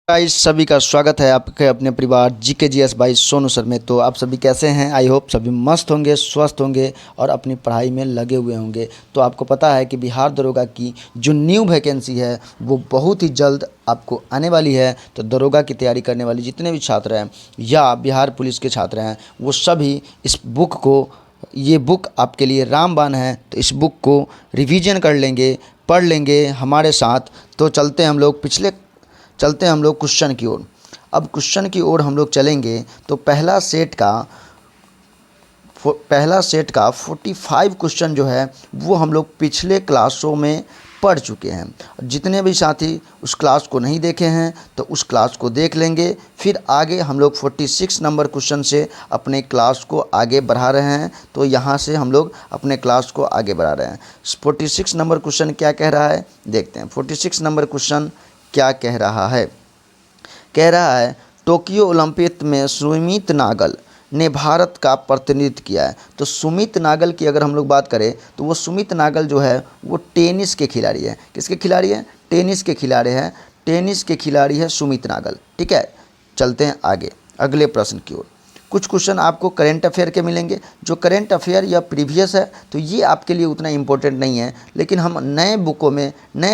Guys सभी का स्वागत है आपके अपने परिवार GKGS बाई सोनू सर में। तो आप सभी कैसे हैं? आई होप सभी मस्त होंगे, स्वस्थ होंगे और अपनी पढ़ाई में लगे हुए होंगे। तो आपको पता है कि बिहार दरोगा की जो न्यू वैकेंसी है वो बहुत ही जल्द आपको आने वाली है। तो दरोगा की तैयारी करने वाले जितने भी छात्र हैं या बिहार पुलिस के छात्र हैं वो सभी इस बुक को, ये बुक आपके लिए रामबाण है। तो इस बुक को रिवीजन कर लेंगे, पढ़ लेंगे हमारे साथ। तो चलते हैं हम लोग क्वेश्चन की ओर। अब क्वेश्चन की ओर हम लोग चलेंगे तो पहला सेट का 45 क्वेश्चन जो है वो हम लोग पिछले क्लासों में पढ़ चुके हैं। जितने भी साथी उस क्लास को नहीं देखे हैं तो उस क्लास को देख लेंगे। फिर आगे हम लोग 46 नंबर क्वेश्चन से अपने क्लास को आगे बढ़ा रहे हैं। तो यहाँ से हम लोग अपने क्लास को आगे बढ़ा रहे हैं। 46 नंबर क्वेश्चन क्या कह रहा है देखते हैं। 46 नंबर क्वेश्चन क्या कह रहा है? कह रहा है टोक्यो ओलंपिक में सुमित नागल ने भारत का प्रतिनिधित्व किया है। तो सुमित नागल की अगर हम लोग बात करें तो वो सुमित नागल जो है वो टेनिस के खिलाड़ी है। किसके खिलाड़ी है? टेनिस के खिलाड़ी हैं। टेनिस के खिलाड़ी है सुमित नागल। ठीक है, चलते हैं आगे अगले प्रश्न की ओर। कुछ क्वेश्चन आपको करेंट अफेयर के मिलेंगे। जो करेंट अफेयर या प्रीवियस है तो ये आपके लिए उतना इम्पोर्टेंट नहीं है, लेकिन हम नए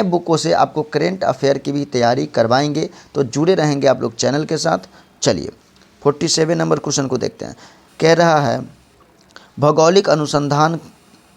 बुकों से आपको करेंट अफेयर की भी तैयारी करवाएंगे। तो जुड़े रहेंगे आप लोग चैनल के साथ। चलिए 47 नंबर क्वेश्चन को देखते हैं। कह रहा है भौगोलिक अनुसंधान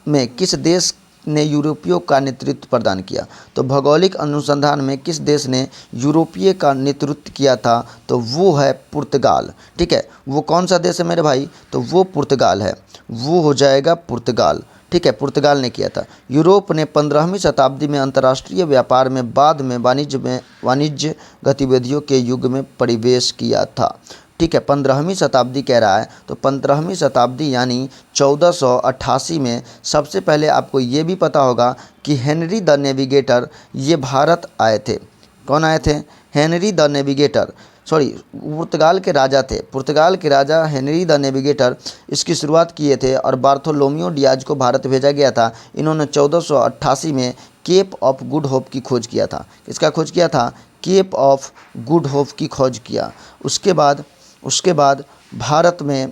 में किस देश ने यूरोपियों का नेतृत्व प्रदान किया? तो भौगोलिक अनुसंधान में किस देश ने यूरोपीय का नेतृत्व किया था? तो वो है पुर्तगाल। ठीक है, वो कौन सा देश है मेरे भाई? तो वो पुर्तगाल है, वो हो जाएगा पुर्तगाल। ठीक है, पुर्तगाल ने किया था। यूरोप ने 15वीं शताब्दी में अंतर्राष्ट्रीय व्यापार में बाद में वाणिज्य गतिविधियों के युग में प्रवेश किया था। ठीक है, 15वीं शताब्दी कह रहा है। तो 15वीं शताब्दी यानी 1488 में सबसे पहले आपको ये भी पता होगा कि हेनरी द नेविगेटर ये भारत आए थे। कौन आए थे? हेनरी द नेविगेटर, सॉरी पुर्तगाल के राजा थे। पुर्तगाल के राजा हेनरी द नेविगेटर इसकी शुरुआत किए थे और बार्थोलोमियो डियाज को भारत भेजा गया था। इन्होंने 1488 में केप ऑफ गुड होप की खोज किया था। किसका खोज किया था? केप ऑफ गुड होप की खोज किया। उसके बाद भारत में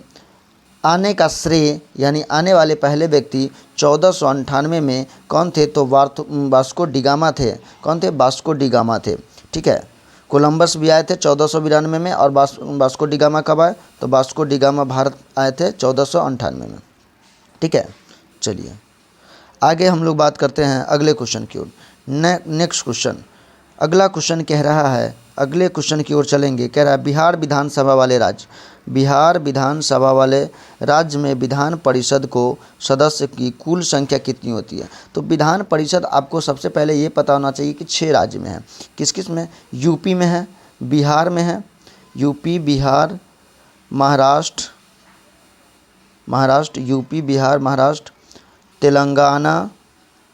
आने का श्रेय यानी आने वाले पहले व्यक्ति 1498 में कौन थे? तो वास्को डिगामा थे। कौन थे? वास्को डिगामा थे। ठीक है, कोलंबस भी आए थे 1492 में। और वास्को डिगामा कब आए? तो वास्को डिगामा भारत आए थे 1498 में। ठीक है, चलिए आगे हम लोग बात करते हैं अगले क्वेश्चन की ओर। नेक्स्ट क्वेश्चन, अगला क्वेश्चन कह रहा है, अगले क्वेश्चन की ओर चलेंगे। कह रहा है बिहार विधानसभा वाले राज्य में विधान परिषद को सदस्य की कुल संख्या कितनी होती है? तो विधान परिषद आपको सबसे पहले ये पता होना चाहिए कि 6 राज्य में है। किस किस में? यूपी में है, बिहार में है, यूपी बिहार यूपी बिहार महाराष्ट्र, तेलंगाना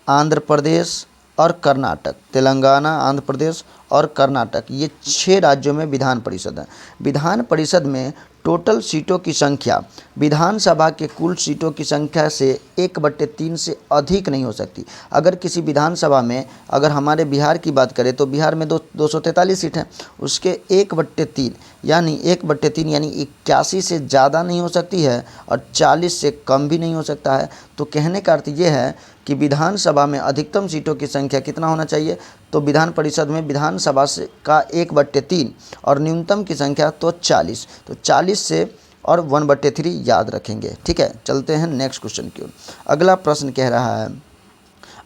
आंध्र प्रदेश और कर्नाटक। तेलंगाना, आंध्र प्रदेश और कर्नाटक, ये 6 राज्यों में विधान परिषद है। विधान परिषद में टोटल सीटों की संख्या विधानसभा के कुल सीटों की संख्या से 1/3 से अधिक नहीं हो सकती। अगर किसी विधानसभा में, अगर हमारे बिहार की बात करें तो बिहार में 243 सीट हैं, उसके 1/3 यानी 1/3 यानी 81 से ज़्यादा नहीं हो सकती है और 40 से कम भी नहीं हो सकता है। तो कहने का अर्थ ये है कि विधानसभा में अधिकतम सीटों की संख्या कितना होना चाहिए? तो विधान परिषद में विधानसभा से का 1/3 और न्यूनतम की संख्या तो 40। तो 40 से और 1/3 याद रखेंगे। ठीक है, चलते हैं नेक्स्ट क्वेश्चन की ओर। अगला प्रश्न कह रहा है,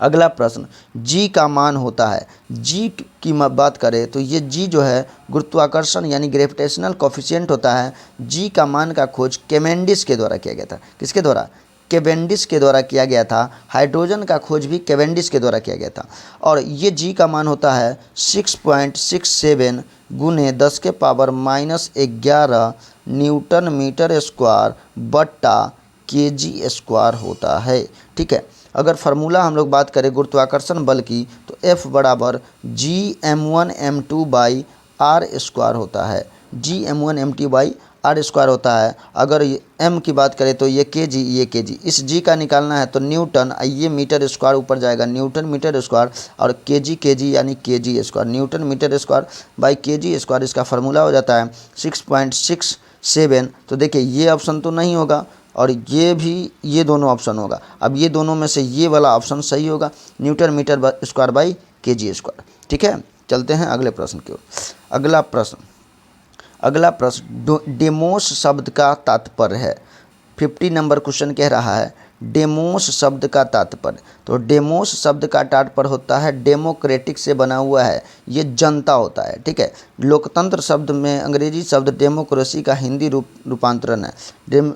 अगला प्रश्न जी का मान होता है। जी की बात करें तो ये जी जो है गुरुत्वाकर्षण यानी ग्रेविटेशनल कोफिशिएंट होता है। जी का मान का खोज कैवेंडिश के द्वारा किया गया था। किसके द्वारा? कैवेंडिश के द्वारा किया गया था। हाइड्रोजन का खोज भी कैवेंडिश के द्वारा किया गया था। और ये जी का मान होता है 6.67 गुने 10⁻⁻11 न्यूटन मीटर स्क्वायर बट्टा kg स्क्वायर होता है। ठीक है, अगर फार्मूला हम लोग बात करें गुरुत्वाकर्षण बल की तो F बराबर G m1 m2 by r square होता है। G m1 m2 by are square होता है। अगर एम की बात करें तो ये केजी, ये केजी। इस जी का निकालना है तो न्यूटन, ये मीटर स्क्वायर ऊपर जाएगा, न्यूटन मीटर स्क्वायर, और केजी केजी यानी KG square, newton metre square by KG square. इसका फार्मूला हो जाता है 6.67। तो देखिए ये ऑप्शन तो नहीं होगा और ये भी, ये दोनों ऑप्शन होगा। अब ये दोनों में से ये वाला ऑप्शन सही होगा, newton metre square by KG square. ठीक है, चलते हैं अगले प्रश्न की ओर। अगला प्रश्न डेमोस शब्द का तात्पर्य है। 50 नंबर क्वेश्चन कह रहा है डेमोस शब्द का तात्पर्य। तो डेमोस शब्द का तात्पर्य होता है डेमोक्रेटिक से बना हुआ है, ये जनता होता है। ठीक है, लोकतंत्र शब्द में अंग्रेजी शब्द डेमोक्रेसी का हिंदी रूपांतरण है।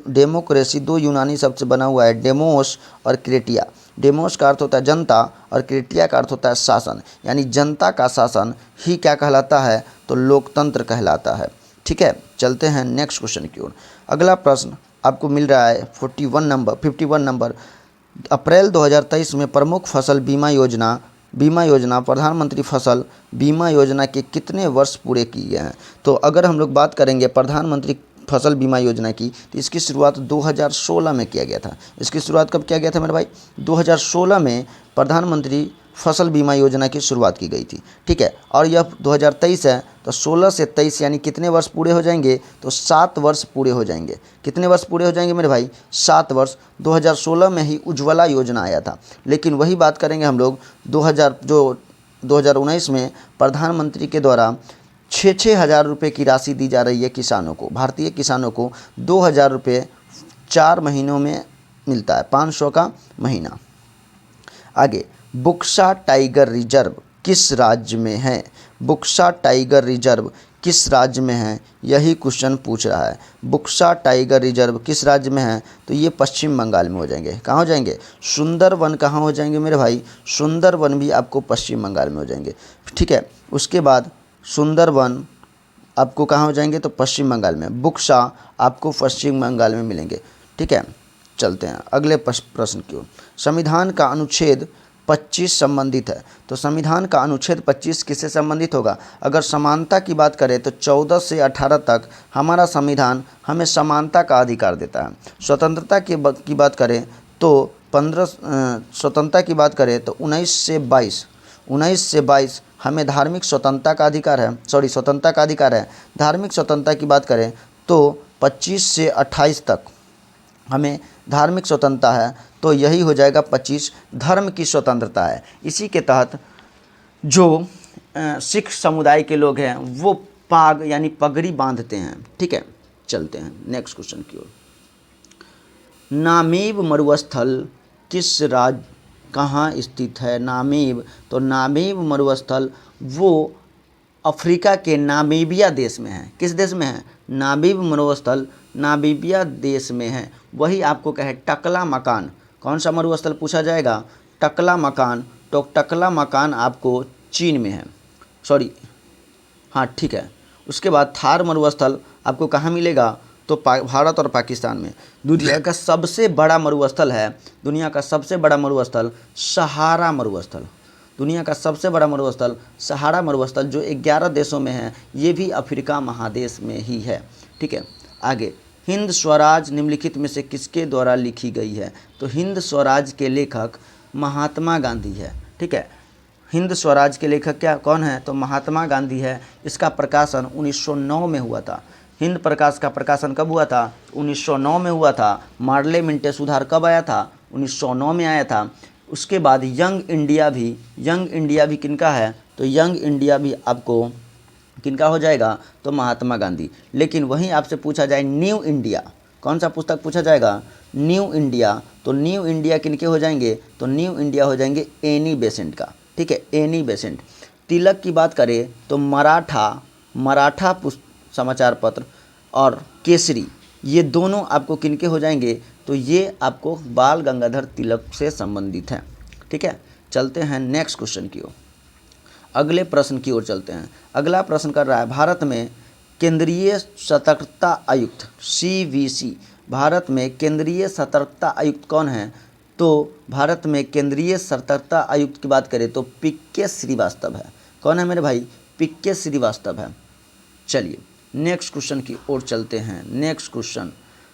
डेमोक्रेसी दो यूनानी शब्द से बना हुआ है, डेमोस और क्रेटिया। डेमोस का अर्थ होता है जनता और क्रेटिया का अर्थ होता है शासन, यानी जनता का शासन ही क्या कहलाता है, तो लोकतंत्र कहलाता है। ठीक है, चलते हैं नेक्स्ट क्वेश्चन की ओर। अगला प्रश्न आपको मिल रहा है 51 नंबर। अप्रैल 2023 में प्रमुख फसल बीमा योजना प्रधानमंत्री फसल बीमा योजना के कितने वर्ष पूरे किए गए हैं। तो अगर हम लोग बात करेंगे प्रधानमंत्री फसल बीमा योजना की, तो इसकी शुरुआत 2016 में किया गया था। इसकी शुरुआत कब किया गया था मेरे भाई? 2016 में प्रधानमंत्री फसल बीमा योजना की शुरुआत की गई थी। ठीक है, और यह 2023 है, तो 16 से 23 यानी कितने वर्ष पूरे हो जाएंगे, तो 7 वर्ष पूरे हो जाएंगे। कितने वर्ष पूरे हो जाएंगे मेरे भाई? 7 वर्ष। 2016 में ही उज्ज्वला योजना आया था, लेकिन वही बात करेंगे हम लोग 2019 में प्रधानमंत्री के द्वारा 6-6 हज़ार रुपये की राशि दी जा रही है किसानों को। भारतीय किसानों को 2,000 रुपये 4 महीनों में मिलता है, 500 का महीना। आगे, बुक्सा टाइगर रिजर्व किस राज्य में है? बुक्सा टाइगर रिजर्व किस राज्य में है, यही क्वेश्चन पूछ रहा है। बुक्सा टाइगर रिजर्व किस राज्य में है? तो ये पश्चिम बंगाल में हो जाएंगे। कहाँ हो जाएंगे? सुंदरवन कहाँ हो जाएंगे मेरे भाई? सुंदरवन भी आपको पश्चिम बंगाल में हो जाएंगे। ठीक है, उसके बाद सुंदरवन आपको कहाँ हो जाएंगे, तो पश्चिम बंगाल में। बुक्सा आपको पश्चिम बंगाल में मिलेंगे। ठीक है, चलते हैं अगले प्रश्न की ओर। संविधान का अनुच्छेद 25 संबंधित है। तो संविधान का अनुच्छेद 25 किससे संबंधित होगा? अगर समानता की बात करें तो 14 से 18 तक हमारा संविधान हमें समानता का अधिकार देता है। स्वतंत्रता की बात करें तो 15 स्वतंत्रता की बात करें तो 19 से 22 हमें धार्मिक स्वतंत्रता का अधिकार है, स्वतंत्रता का अधिकार है। धार्मिक स्वतंत्रता की बात करें तो 25 से 28 तक हमें धार्मिक स्वतंत्रता है, तो यही हो जाएगा 25 धर्म की स्वतंत्रता है। इसी के तहत जो सिख समुदाय के लोग हैं वो पाग यानी पगड़ी बांधते हैं। ठीक है, चलते हैं नेक्स्ट क्वेश्चन की ओर। नामीब मरुस्थल किस राज्य कहाँ स्थित है? नामीब, तो नामीब मरुस्थल वो अफ्रीका के नामीबिया देश में है। किस देश में है? नामीब मरुस्थल नामीबिया देश में है। वही आपको कहे टकला मकान, कौन सा मरुस्थल पूछा जाएगा? टकला मकान। तो टकला मकान आपको चीन में है, हाँ ठीक है। उसके बाद थार मरुस्थल आपको कहाँ मिलेगा? तो भारत और पाकिस्तान में। दुनिया का सबसे बड़ा मरुस्थल है, दुनिया का सबसे बड़ा मरुस्थल सहारा मरुस्थल। दुनिया का सबसे बड़ा मरुस्थल सहारा मरुस्थल जो 11 देशों में है, ये भी अफ्रीका महादेश में ही है। ठीक है, आगे, हिंद स्वराज निम्नलिखित में से किसके द्वारा लिखी गई है? तो हिंद स्वराज के लेखक महात्मा गांधी है। ठीक है, हिंद स्वराज के लेखक कौन है? तो महात्मा गांधी है। इसका प्रकाशन 1909 में हुआ था। हिंद प्रकाश का प्रकाशन कब हुआ था? 1909 में हुआ था। मार्ले मिंटे सुधार कब आया था? 1909 में आया था। उसके बाद यंग इंडिया भी किनका है? तो यंग इंडिया भी आपको किनका हो जाएगा? तो महात्मा गांधी। लेकिन वहीं आपसे पूछा जाए न्यू इंडिया, कौन सा पुस्तक पूछा जाएगा? New India. तो न्यू इंडिया किनके हो जाएंगे? तो न्यू इंडिया हो जाएंगे एनी बेसेंट का। ठीक है, एनी बेसेंट। तिलक की बात करें तो मराठा समाचार पत्र और केसरी, ये दोनों आपको किनके हो जाएंगे? तो ये आपको बाल गंगाधर तिलक से संबंधित हैं। ठीक है, चलते हैं नेक्स्ट क्वेश्चन की ओर। अगले प्रश्न की ओर चलते हैं। अगला प्रश्न कर रहा है भारत में केंद्रीय सतर्कता आयुक्त CVC, भारत में केंद्रीय सतर्कता आयुक्त कौन है? तो भारत में केंद्रीय सतर्कता आयुक्त की बात करें तो PK श्रीवास्तव है। कौन है मेरे भाई? PK श्रीवास्तव है। चलिए नेक्स्ट क्वेश्चन की ओर चलते हैं। नेक्स्ट क्वेश्चन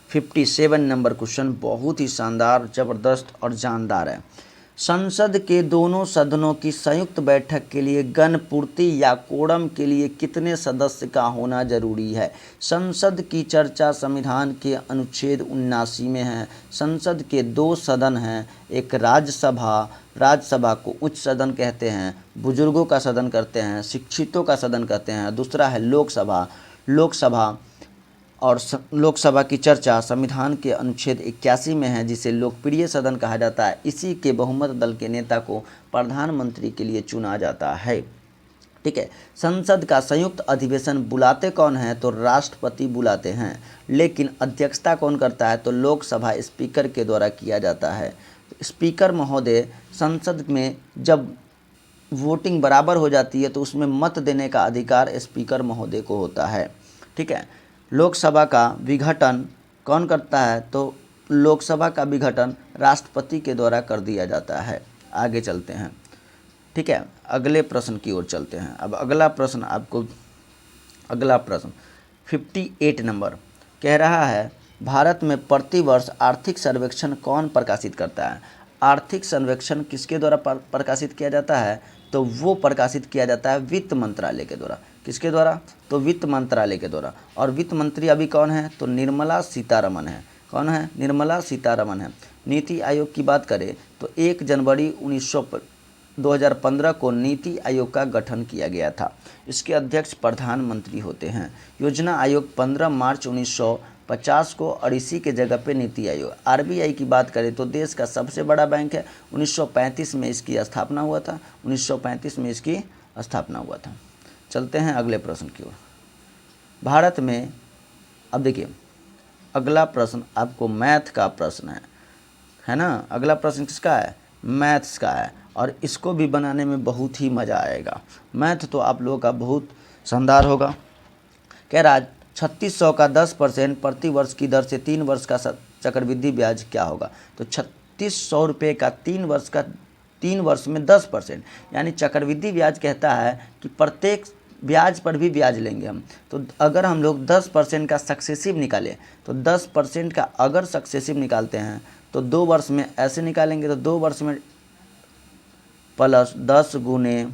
57 नंबर क्वेश्चन बहुत ही शानदार, ज़बरदस्त और जानदार है। संसद के दोनों सदनों की संयुक्त बैठक के लिए गणपूर्ति या कोरम के लिए कितने सदस्य का होना जरूरी है? संसद की चर्चा संविधान के अनुच्छेद 79 में है। संसद के दो सदन हैं, एक राज्यसभा को उच्च सदन कहते हैं, बुजुर्गों का सदन कहते हैं, शिक्षितों का सदन कहते हैं। दूसरा है लोकसभा और लोकसभा की चर्चा संविधान के अनुच्छेद 81 में है, जिसे लोकप्रिय सदन कहा जाता है। इसी के बहुमत दल के नेता को प्रधानमंत्री के लिए चुना जाता है। ठीक है। संसद का संयुक्त अधिवेशन बुलाते कौन है? तो राष्ट्रपति बुलाते हैं, लेकिन अध्यक्षता कौन करता है? तो लोकसभा स्पीकर के द्वारा किया जाता है। स्पीकर महोदय, संसद में जब वोटिंग बराबर हो जाती है तो उसमें मत देने का अधिकार स्पीकर महोदय को होता है। ठीक है। लोकसभा का विघटन कौन करता है? तो लोकसभा का विघटन राष्ट्रपति के द्वारा कर दिया जाता है। आगे चलते हैं। ठीक है, अगले प्रश्न की ओर चलते हैं। अब अगला प्रश्न 58 नंबर कह रहा है, भारत में प्रतिवर्ष आर्थिक सर्वेक्षण कौन प्रकाशित करता है? आर्थिक सर्वेक्षण किसके द्वारा प्रकाशित किया जाता है? तो वो प्रकाशित किया जाता है वित्त मंत्रालय के द्वारा। किसके द्वारा? तो वित्त मंत्रालय के द्वारा। और वित्त मंत्री अभी कौन है? तो निर्मला सीतारमण है। कौन है? निर्मला सीतारमण है। नीति आयोग की बात करें तो 1 जनवरी 2015 को नीति आयोग का गठन किया गया था। इसके अध्यक्ष प्रधानमंत्री होते हैं। योजना आयोग 15 मार्च 1950 को, और इसी के जगह पे नीति आयोग। आरबीआई की बात करें तो देश का सबसे बड़ा बैंक है। 1935 में इसकी स्थापना हुआ था। 1935 में इसकी स्थापना हुआ था। चलते हैं अगले प्रश्न की ओर। भारत में, अब देखिए अगला प्रश्न आपको मैथ का प्रश्न है ना। अगला प्रश्न किसका है? मैथ्स का है, और इसको भी बनाने में बहुत ही मज़ा आएगा। मैथ तो आप लोगों का बहुत शानदार होगा। कह रहा 3600 का 10% प्रति वर्ष की दर से 3 वर्ष का चक्रवृद्धि ब्याज क्या होगा? तो 3600 रुपये का 3 वर्ष में 10%, यानी चक्रवृद्धि ब्याज कहता है कि प्रत्येक ब्याज पर भी ब्याज लेंगे हम। तो अगर हम लोग 10% का सक्सेसिव निकालें, तो 10% का अगर सक्सेसिव निकालते हैं तो 2 वर्ष में ऐसे निकालेंगे, तो 2 वर्ष में प्लस 10 गुने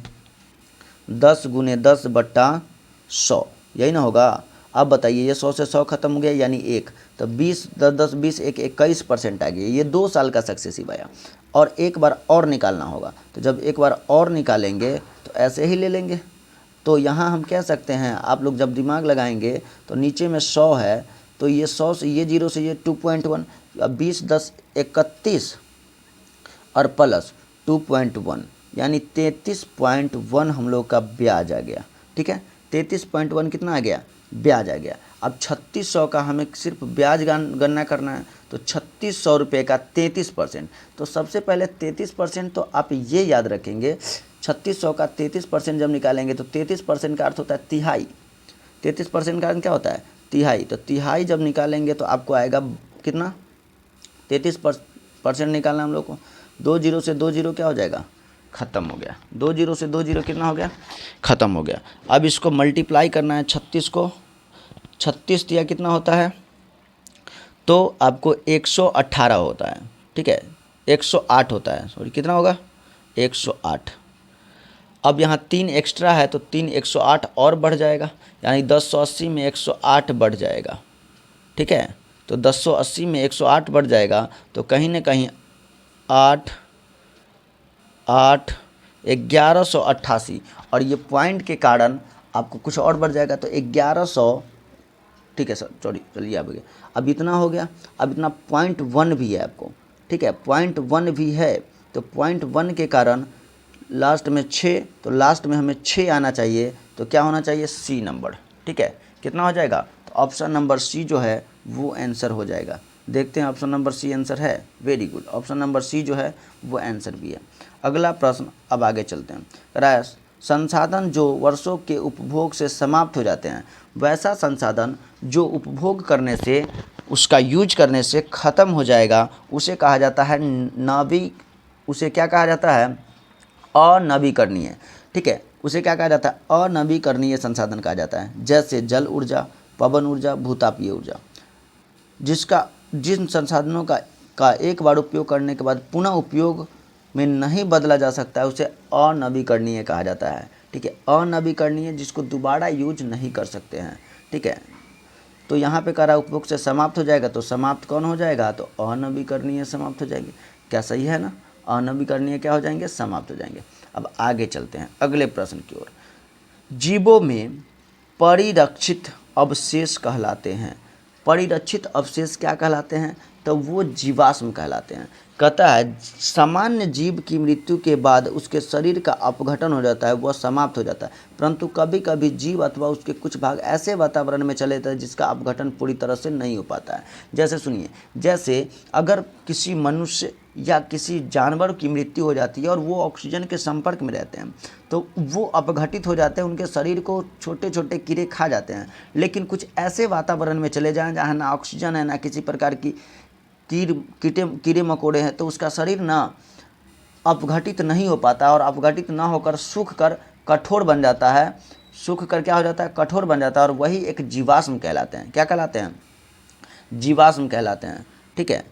10/100, यही ना होगा। अब बताइए, ये 100 से 100 खत्म हो गया, यानी 1, तो 20 10 10 20 1 21% आ गया। ये 2 साल का सक्सेसिव आया, और एक बार और निकालना होगा। तो जब एक बार और निकालेंगे तो ऐसे ही ले लेंगे। तो यहाँ हम कह सकते हैं, आप लोग जब दिमाग लगाएंगे तो नीचे में 100 है, तो ये 100 से ये 0 से ये 2.1, अब 20 10 31 और प्लस 2.1, यानी 33.1 हम लोग का ब्याज आ गया। ठीक है, 33.1 कितना आ गया? ब्याज आ गया। अब 3600 का हमें सिर्फ ब्याज गणना करना है, तो 3600 रुपये का 33%। तो सबसे पहले 33%, तो आप ये याद रखेंगे, 3600 का 33% जब निकालेंगे तो 33% का अर्थ होता है तिहाई। 33% का अर्थ क्या होता है? तिहाई। तो तिहाई जब निकालेंगे तो आपको आएगा कितना? 33% निकालना हम लोग को। 2 0 से 2 0 क्या हो जाएगा? ख़त्म हो गया। 2 0 से 2 0 कितना हो गया? ख़त्म हो गया। अब इसको मल्टीप्लाई करना है 36 को। 36 दिया कितना होता है? तो आपको 118 होता है। ठीक है, 108 होता है, सॉरी कितना होगा? 108। अब यहाँ 3 एक्स्ट्रा है, तो 3 108 और बढ़ जाएगा, यानी 1080 में 108 बढ़ जाएगा। ठीक है, तो 1080 में 108 बढ़ जाएगा, तो कहीं ना कहीं 8 8 1188, और ये पॉइंट के कारण आपको कुछ और बढ़ जाएगा, तो 1100। ठीक है सर, सॉरी, चलिए अब इतना हो गया। अब इतना 0.1 भी है आपको। ठीक है, 0.1 भी है, तो 0.1 के कारण लास्ट में 6, तो लास्ट में हमें 6 आना चाहिए। तो क्या होना चाहिए? C number. ठीक है, कितना हो जाएगा? तो ऑप्शन नंबर सी जो है वो आंसर हो जाएगा। देखते हैं ऑप्शन नंबर सी आंसर है। Very good, option number C जो है वो आंसर भी है। अगला प्रश्न, अब आगे चलते हैं। संसाधन जो वर्षों के उपभोग से समाप्त हो जाते हैं, वैसा संसाधन जो उपभोग करने से, उसका यूज करने से ख़त्म हो जाएगा, उसे कहा जाता है उसे क्या कहा जाता है? अनवीकरणीय। ठीक है, उसे क्या कहा जाता है? अनवीकरणीय संसाधन कहा जाता है। जैसे जल ऊर्जा, पवन ऊर्जा, भूतापीय ऊर्जा, जिन संसाधनों का एक बार उपयोग करने के बाद पुनः उपयोग में नहीं बदला जा सकता है, उसे अनवीकरणीय कहा जाता है। ठीक है, अनवीकरणीय, जिसको दोबारा यूज नहीं कर सकते हैं। ठीक है, तो यहाँ पे कह रहा है उपभोग से समाप्त हो जाएगा, तो समाप्त कौन हो जाएगा? तो अनवीकरणीय समाप्त हो जाएंगे। क्या सही है ना? अनवीकरणीय क्या हो जाएंगे? समाप्त हो जाएंगे। अब आगे चलते हैं अगले प्रश्न की ओर। जीवों में परिरक्षित अवशेष कहलाते हैं। परिरक्षित अवशेष क्या कहलाते हैं? तो वो जीवाश्म कहलाते हैं। कहता है सामान्य जीव की मृत्यु के बाद उसके शरीर का अपघटन हो जाता है, वह समाप्त हो जाता है, परंतु कभी कभी जीव अथवा उसके कुछ भाग ऐसे वातावरण में चले जाते हैं जिसका अपघटन पूरी तरह से नहीं हो पाता है। जैसे सुनिए, जैसे अगर किसी मनुष्य या किसी जानवर की मृत्यु हो जाती है और वो ऑक्सीजन के संपर्क में रहते हैं, तो वो अपघटित हो जाते हैं, उनके शरीर को छोटे छोटे कीड़े खा जाते हैं। लेकिन कुछ ऐसे वातावरण में चले जाएं जहाँ ना ऑक्सीजन है, ना किसी प्रकार की कीड़े मकोड़े हैं, तो उसका शरीर ना अपघटित नहीं हो पाता और अपघटित ना होकर सूख कर कठोर बन जाता है। सूख कर क्या हो जाता है? कठोर बन जाता है, और वही एक जीवाश्म कहलाते हैं। क्या कहलाते हैं? जीवाश्म कहलाते हैं। ठीक है,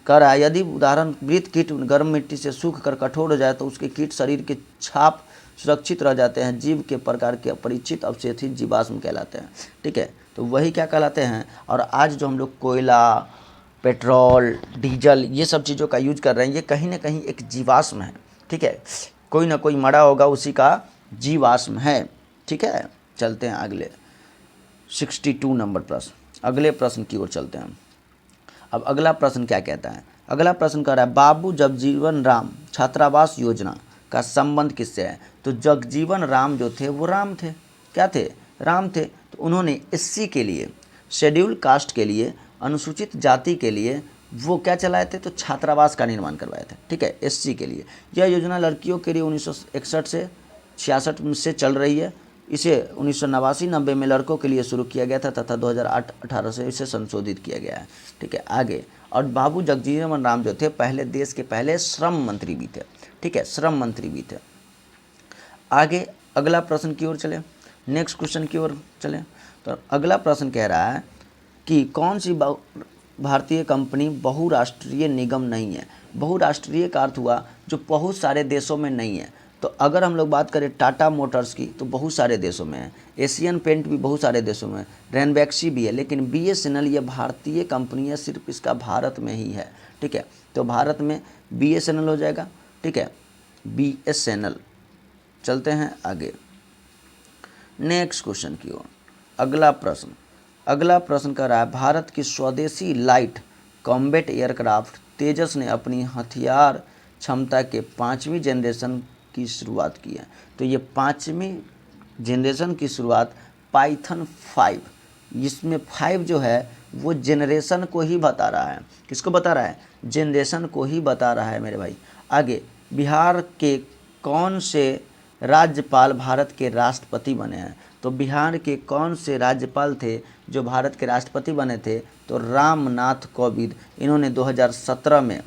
कह रहा है यदि उदाहरण मृत कीट गर्म मिट्टी से सूख कर कठोर हो जाए तो उसके कीट शरीर के छाप सुरक्षित रह जाते हैं। जीव के प्रकार के अपरिचित अवशेष ही जीवाश्म कहलाते हैं। ठीक है, तो वही क्या कहलाते हैं। और आज जो हम लोग कोयला, पेट्रोल, डीजल, ये सब चीज़ों का यूज कर रहे हैं, ये कहीं ना कहीं एक जीवाश्म है। ठीक है, कोई ना कोई मरा होगा, उसी का जीवाश्म है। ठीक है, चलते हैं अगले 62 नंबर प्रश्न, अगले प्रश्न की ओर चलते हैं। अब अगला प्रश्न क्या कहता है? अगला प्रश्न कह रहा है बाबू जगजीवन राम छात्रावास योजना का संबंध किससे है? तो जगजीवन राम जो थे वो राम थे। क्या थे? राम थे। तो उन्होंने एससी के लिए, शेड्यूल कास्ट के लिए, अनुसूचित जाति के लिए वो क्या चलाए थे? तो छात्रावास का निर्माण करवाए थे। ठीक है, एससी के लिए। यह योजना लड़कियों के लिए 1961 से 66 से चल रही है। इसे 1989-90 में लड़कों के लिए शुरू किया गया था तथा 2008-18 से इसे संशोधित किया गया है। ठीक है, आगे। और बाबू जगजीवन राम जो थे पहले देश के पहले श्रम मंत्री भी थे। ठीक है, श्रम मंत्री भी थे। आगे अगला प्रश्न की ओर चले, नेक्स्ट क्वेश्चन की ओर चले। तो अगला प्रश्न कह रहा है कि कौन सी भारतीय कंपनी बहुराष्ट्रीय निगम नहीं है? बहुराष्ट्रीय का अर्थ हुआ जो बहुत सारे देशों में नहीं है। तो अगर हम लोग बात करें टाटा मोटर्स की, तो बहुत सारे देशों में है। एशियन पेंट भी बहुत सारे देशों में है। रैनबैक्सी भी है। लेकिन बीएसएनएल ये भारतीय कंपनी है, सिर्फ इसका भारत में ही है। ठीक है, तो भारत में बीएसएनएल हो जाएगा। ठीक है, बीएसएनएल। चलते हैं आगे नेक्स्ट क्वेश्चन की ओर। अगला प्रश्न कर रहा है भारत की स्वदेशी लाइट कॉम्बैट एयरक्राफ्ट तेजस ने अपनी हथियार क्षमता के 5वीं जनरेशन की शुरुआत की है। तो ये 5वीं जनरेशन की शुरुआत पाइथन 5, इसमें 5 जो है वो जनरेशन को ही बता रहा है। किसको बता रहा है? जनरेशन को ही बता रहा है मेरे भाई। आगे, बिहार के कौन से राज्यपाल भारत के राष्ट्रपति बने हैं? तो बिहार के कौन से राज्यपाल थे जो भारत के राष्ट्रपति बने थे? तो रामनाथ कोविंद। इन्होंने 2017 में,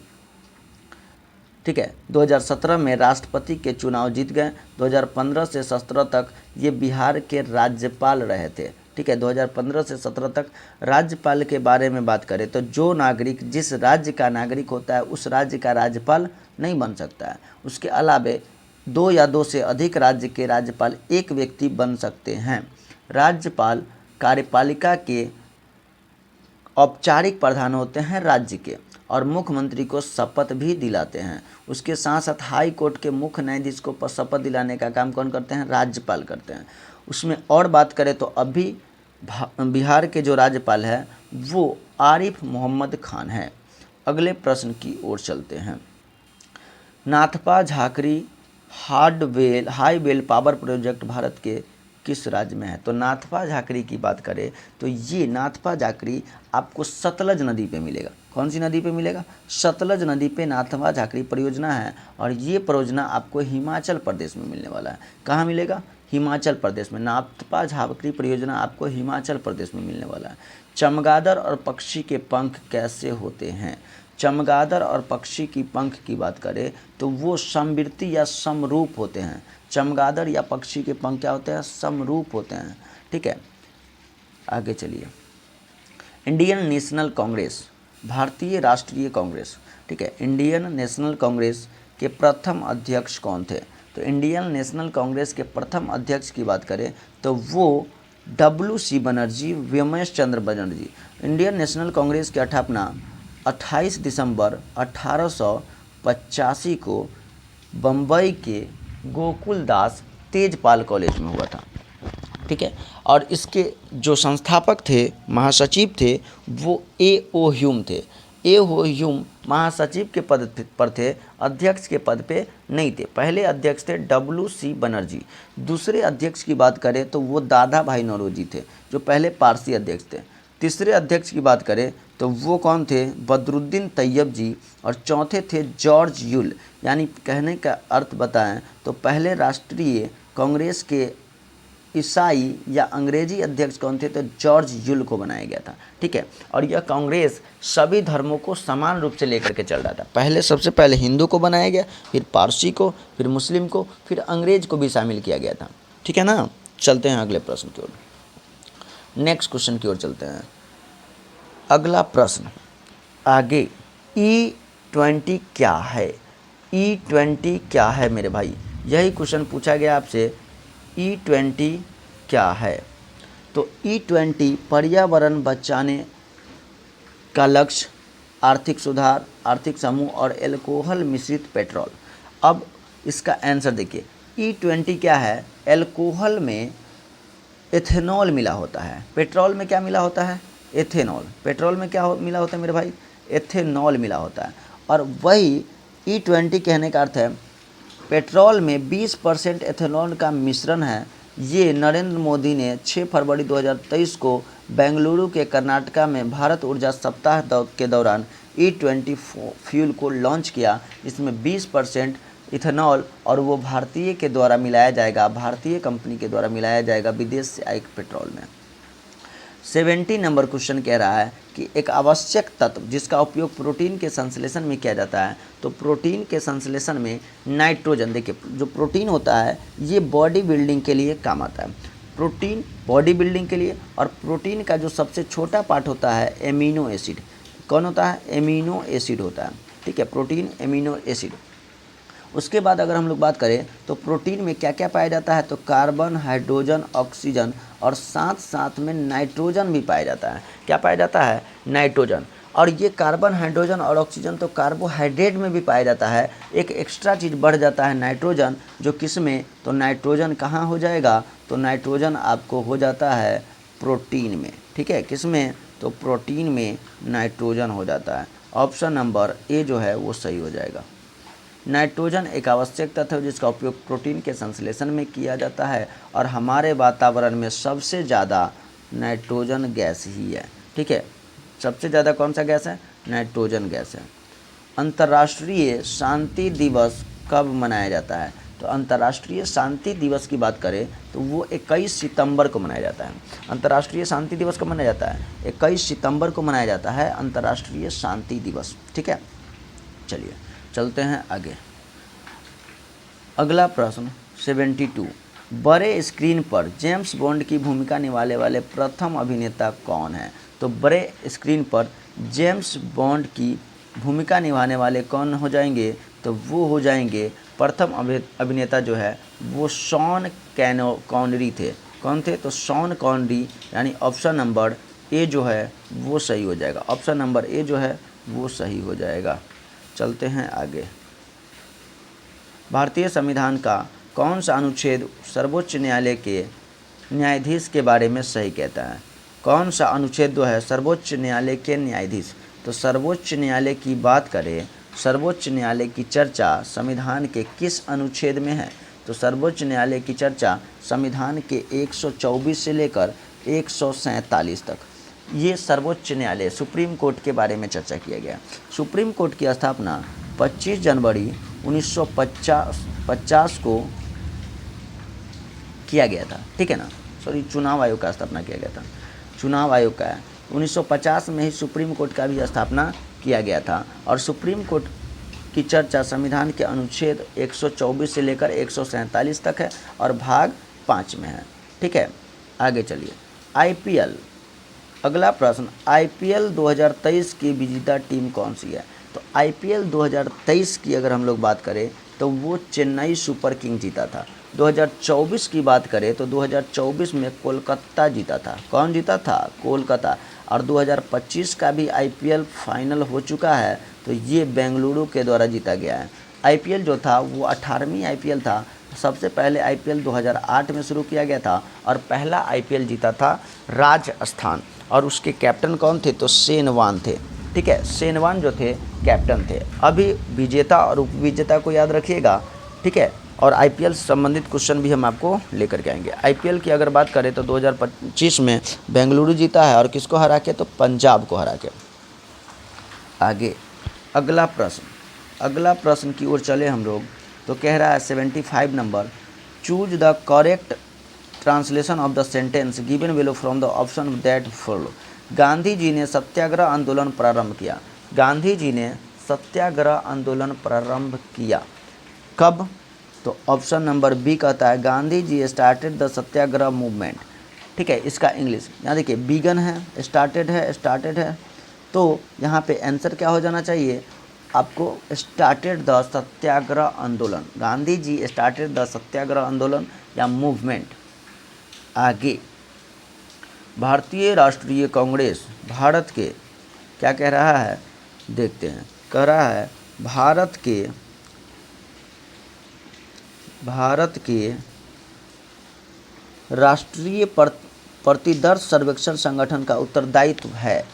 ठीक है, 2017 में राष्ट्रपति के चुनाव जीत गए। 2015 से 17 तक ये बिहार के राज्यपाल रहे थे। ठीक है, 2015 से 17 तक। राज्यपाल के बारे में बात करें तो जो नागरिक जिस राज्य का नागरिक होता है उस राज्य का राज्यपाल नहीं बन सकता है। उसके अलावे 2 या 2 से अधिक राज्य के राज्यपाल एक व्यक्ति बन सकते हैं। राज्यपाल कार्यपालिका के औपचारिक प्रधान होते हैं राज्य के, और मुख्यमंत्री को शपथ भी दिलाते हैं। उसके साथ साथ हाई कोर्ट के मुख्य न्यायाधीश को शपथ दिलाने का काम कौन करते हैं? राज्यपाल करते हैं। उसमें और बात करें तो अभी बिहार के जो राज्यपाल हैं वो आरिफ मोहम्मद खान है। अगले प्रश्न की ओर चलते हैं। Nathpa Jhakri high well power project Bharat के किस राज्य में है? तो नाथपा झाकरी की बात करें तो ये नाथपा झाकरी आपको सतलज नदी पे मिलेगा। कौन सी नदी पे मिलेगा? सतलज नदी पे नाथपा झाकरी परियोजना है, और ये परियोजना आपको हिमाचल प्रदेश में मिलने वाला है। कहाँ मिलेगा? हिमाचल प्रदेश में। नाथपा झाकरी परियोजना आपको हिमाचल प्रदेश में मिलने वाला है। चमगादड़ और पक्षी के पंख कैसे होते हैं? चमगादड़ और पक्षी की पंख की बात करें तो वो समवृत्ति या समरूप होते हैं। चमगादड़ या पक्षी के पंख क्या होते हैं, समरूप होते हैं। ठीक है, आगे चलिए। इंडियन नेशनल कांग्रेस, भारतीय राष्ट्रीय कांग्रेस, ठीक है, इंडियन नेशनल कांग्रेस के प्रथम अध्यक्ष कौन थे? तो इंडियन नेशनल कांग्रेस के प्रथम अध्यक्ष की बात करें तो वो WC बनर्जी, व्योमेश चंद्र बनर्जी। इंडियन नेशनल कांग्रेस की स्थापना 28 दिसंबर 1885 को बम्बई के गोकुलदास तेजपाल कॉलेज में हुआ था। ठीक है, और इसके जो संस्थापक थे, महासचिव थे, वो A.O. ह्यूम थे। A.O. ह्यूम महासचिव के पद पर थे, अध्यक्ष के पद पे नहीं थे। पहले अध्यक्ष थे WC बनर्जी। दूसरे अध्यक्ष की बात करें तो वो दादा भाई नौरोजी थे, जो पहले पारसी अध्यक्ष थे। तीसरे अध्यक्ष की बात करें तो वो कौन थे, बदरुद्दीन तैयब जी। और चौथे थे जॉर्ज यूल। यानी कहने का अर्थ बताएं तो पहले राष्ट्रीय कांग्रेस के ईसाई या अंग्रेजी अध्यक्ष कौन थे, तो जॉर्ज यूल को बनाया गया था। ठीक है, और यह कांग्रेस सभी धर्मों को समान रूप से लेकर के चल रहा था। पहले सबसे पहले हिंदू को बनाया गया, फिर पारसी को, फिर मुस्लिम को, फिर अंग्रेज को भी शामिल किया गया था। ठीक है ना, चलते हैं अगले प्रश्न की ओर, नेक्स्ट क्वेश्चन की ओर चलते हैं। अगला प्रश्न आगे, E20 क्या है? E20 क्या है मेरे भाई? यही क्वेश्चन पूछा गया आपसे, E20 क्या है? तो E20 पर्यावरण बचाने का लक्ष्य, आर्थिक सुधार, आर्थिक समूह और एल्कोहल मिश्रित पेट्रोल। अब इसका आंसर देखिए, E20 क्या है? एल्कोहल में एथेनॉल मिला होता है, पेट्रोल में क्या मिला होता है? एथेनॉल। पेट्रोल में क्या मिला होता है मेरे भाई? एथेनॉल मिला होता है। और वही E20 कहने का अर्थ है पेट्रोल में 20% एथेनॉल का मिश्रण है। ये नरेंद्र मोदी ने 6 फरवरी 2023 को बेंगलुरु के कर्नाटका में भारत ऊर्जा सप्ताह के दौरान E20 फ्यूल को लॉन्च किया। इसमें 20% इथेनॉल और वो भारतीय के द्वारा मिलाया जाएगा, भारतीय कंपनी के द्वारा मिलाया जाएगा विदेश से आए पेट्रोल में। 70 नंबर क्वेश्चन कह रहा है कि एक आवश्यक तत्व जिसका उपयोग प्रोटीन के संश्लेषण में किया जाता है, तो प्रोटीन के संश्लेषण में नाइट्रोजन, देखिए जो प्रोटीन होता है ये बॉडी बिल्डिंग के लिए काम आता है। प्रोटीन बॉडी बिल्डिंग के लिए, और प्रोटीन का जो सबसे छोटा पार्ट होता है एमिनो एसिड, कौन होता है? एमिनो एसिड होता है। ठीक है, प्रोटीन एमिनो एसिड। उसके बाद अगर हम लोग बात करें तो प्रोटीन में क्या क्या पाया जाता है, तो कार्बन, हाइड्रोजन, ऑक्सीजन और साथ साथ में नाइट्रोजन भी पाया जाता है। क्या पाया जाता है? नाइट्रोजन। और ये कार्बन, हाइड्रोजन और ऑक्सीजन तो कार्बोहाइड्रेट में भी पाया जाता है। एक एक्स्ट्रा चीज़ बढ़ जाता है नाइट्रोजन, जो किस में? तो नाइट्रोजन कहाँ हो जाएगा? तो नाइट्रोजन आपको हो जाता है प्रोटीन में। ठीक है, किस में? तो प्रोटीन में नाइट्रोजन हो जाता है। ऑप्शन नंबर ए जो है वो सही हो जाएगा। नाइट्रोजन एक आवश्यक तत्व है जिसका उपयोग प्रोटीन के संश्लेषण में किया जाता है, और हमारे वातावरण में सबसे ज़्यादा नाइट्रोजन गैस ही है। ठीक है, सबसे ज़्यादा कौन सा गैस है? नाइट्रोजन गैस है। अंतर्राष्ट्रीय शांति दिवस कब मनाया जाता है? तो अंतर्राष्ट्रीय शांति दिवस की बात करें तो वो 21 सितंबर को मनाया जाता है। अंतर्राष्ट्रीय शांति दिवस कब मनाया जाता है? 21 सितंबर को मनाया जाता है अंतर्राष्ट्रीय शांति दिवस। ठीक है, चलिए चलते हैं आगे। अगला प्रश्न 72, बड़े स्क्रीन पर जेम्स बॉन्ड की भूमिका निभाने वाले प्रथम अभिनेता कौन है? तो बड़े स्क्रीन पर जेम्स बॉन्ड की भूमिका निभाने वाले कौन हो जाएंगे? तो वो हो जाएंगे प्रथम अभिनेता जो है वो शॉन कॉनरी थे। कौन थे? तो शॉन कॉनरी, यानी ऑप्शन नंबर ए जो है वो सही हो जाएगा। ऑप्शन नंबर ए जो है वो सही हो जाएगा। चलते हैं आगे। भारतीय संविधान का कौन सा अनुच्छेद सर्वोच्च न्यायालय के न्यायाधीश के बारे में सही कहता है? कौन सा अनुच्छेद जो है सर्वोच्च न्यायालय के न्यायाधीश? तो सर्वोच्च न्यायालय की बात करें, सर्वोच्च न्यायालय की चर्चा संविधान के किस अनुच्छेद में है? तो सर्वोच्च न्यायालय की चर्चा संविधान के 124 से लेकर 147 तक। ये सर्वोच्च न्यायालय सुप्रीम कोर्ट के बारे में चर्चा किया गया। सुप्रीम कोर्ट की स्थापना 25 जनवरी 1950 को किया गया था। ठीक है ना, सॉरी, चुनाव आयोग का स्थापना किया गया था। चुनाव आयोग का 1950 में ही सुप्रीम कोर्ट का भी स्थापना किया गया था। और सुप्रीम कोर्ट की चर्चा संविधान के अनुच्छेद 124 से लेकर 147 तक है और भाग 5 में है। ठीक है, आगे चलिए। आईपीएल, अगला प्रश्न, आईपीएल 2023 की विजेता टीम कौन सी है? तो आईपीएल 2023 की अगर हम लोग बात करें तो वो चेन्नई सुपर किंग जीता था। 2024 की बात करें तो 2024 में कोलकाता जीता था। कौन जीता था? कोलकाता। और 2025 का भी आईपीएल फाइनल हो चुका है, तो ये बेंगलुरु के द्वारा जीता गया है। आईपीएल जो था वो 18वीं आईपीएल था। सबसे पहले आईपीएल 2008 में शुरू किया गया था और पहला आईपीएल जीता था राजस्थान, और उसके कैप्टन कौन थे? तो शेन वॉर्न थे। ठीक है, शेन वॉर्न जो थे कैप्टन थे। अभी विजेता और उपविजेता को याद रखिएगा। ठीक है, और आईपीएल से संबंधित क्वेश्चन भी हम आपको लेकर के आएंगे। आईपीएल की अगर बात करें तो 2025 में बेंगलुरु जीता है, और किसको हरा के? तो पंजाब को हरा के। आगे अगला प्रश्न की ओर चले हम लोग, तो कह रहा है 75 number, choose the correct translation of the sentence given below from the option that follow. Gandhi ji ने सत्याग्रह आंदोलन प्रारंभ किया। गांधी जी ने सत्याग्रह आंदोलन प्रारंभ किया कब? तो ऑप्शन नंबर बी कहता है Gandhi ji started the Satyagraha movement. ठीक है, इसका इंग्लिश यहाँ देखिए, बिगन है, स्टार्टेड है, तो यहाँ पे आंसर क्या हो जाना चाहिए आपको? स्टार्टेड द सत्याग्रह आंदोलन। गांधी जी स्टार्टेड द सत्याग्रह आंदोलन या मूवमेंट। आगे, भारतीय राष्ट्रीय कांग्रेस भारत के क्या कह रहा है देखते हैं। कह रहा है भारत के राष्ट्रीय प्रतिदर्श सर्वेक्षण संगठन का उत्तरदायित्व है।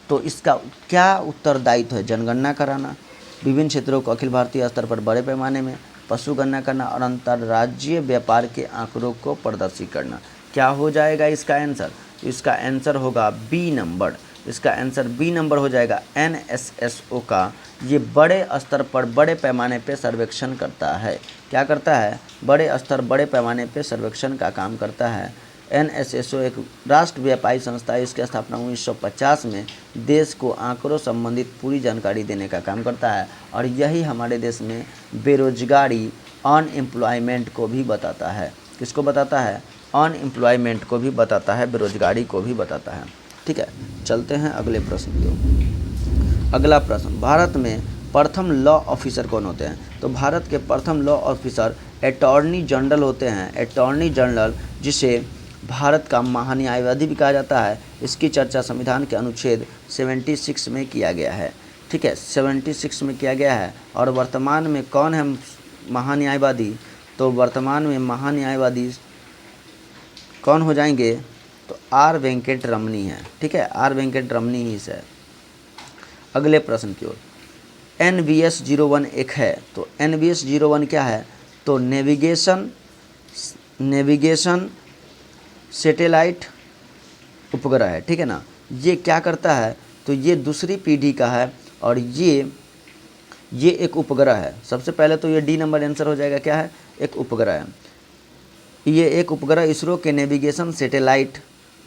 तो इसका क्या उत्तरदायित्व है? जनगणना कराना, विभिन्न क्षेत्रों को अखिल भारतीय स्तर पर बड़े पैमाने में पशु गणना करना और अंतर्राज्यीय व्यापार के आंकड़ों को प्रदर्शित करना। क्या हो जाएगा इसका आंसर? इसका आंसर होगा बी नंबर। इसका आंसर बी नंबर हो जाएगा। एनएसएसओ का ये बड़े स्तर पर बड़े पैमाने पे सर्वेक्षण करता है। क्या करता है? बड़े पैमाने पे सर्वेक्षण का काम करता है। एनएसएसओ एक राष्ट्रव्यापी संस्था है। इसकी स्थापना 1950 में देश को आंकड़ों संबंधित पूरी जानकारी देने का काम करता है, और यही हमारे देश में बेरोजगारी, अनएम्प्लॉयमेंट को भी बताता है। किसको बताता है? अनएम्प्लॉयमेंट को भी बताता है, बेरोजगारी को भी बताता है। ठीक है, चलते हैं अगले प्रश्न की। अगला प्रश्न, भारत में प्रथम लॉ ऑफिसर कौन होते हैं? तो भारत के प्रथम लॉ ऑफिसर अटॉर्नी जनरल होते हैं। अटॉर्नी जनरल, जिसे भारत का महान्यायवादी भी कहा जाता है। इसकी चर्चा संविधान के अनुच्छेद 76 में किया गया है। ठीक है, 76 में किया गया है। और वर्तमान में कौन है महान्यायवादी? तो वर्तमान में महान्यायवादी कौन हो जाएंगे? तो आर वेंकट रमनी है। ठीक है, आर वेंकट रमनी ही है। अगले प्रश्न की ओर, NVS 01 एक है। तो NVS 01 क्या है? तो नेविगेशन सैटेलाइट उपग्रह है। ठीक है ना, ये क्या करता है? तो ये दूसरी पीढ़ी का है, और ये एक उपग्रह है। सबसे पहले तो ये डी नंबर आंसर हो जाएगा। क्या है? एक उपग्रह है। ये एक उपग्रह इसरो के नेविगेशन सैटेलाइट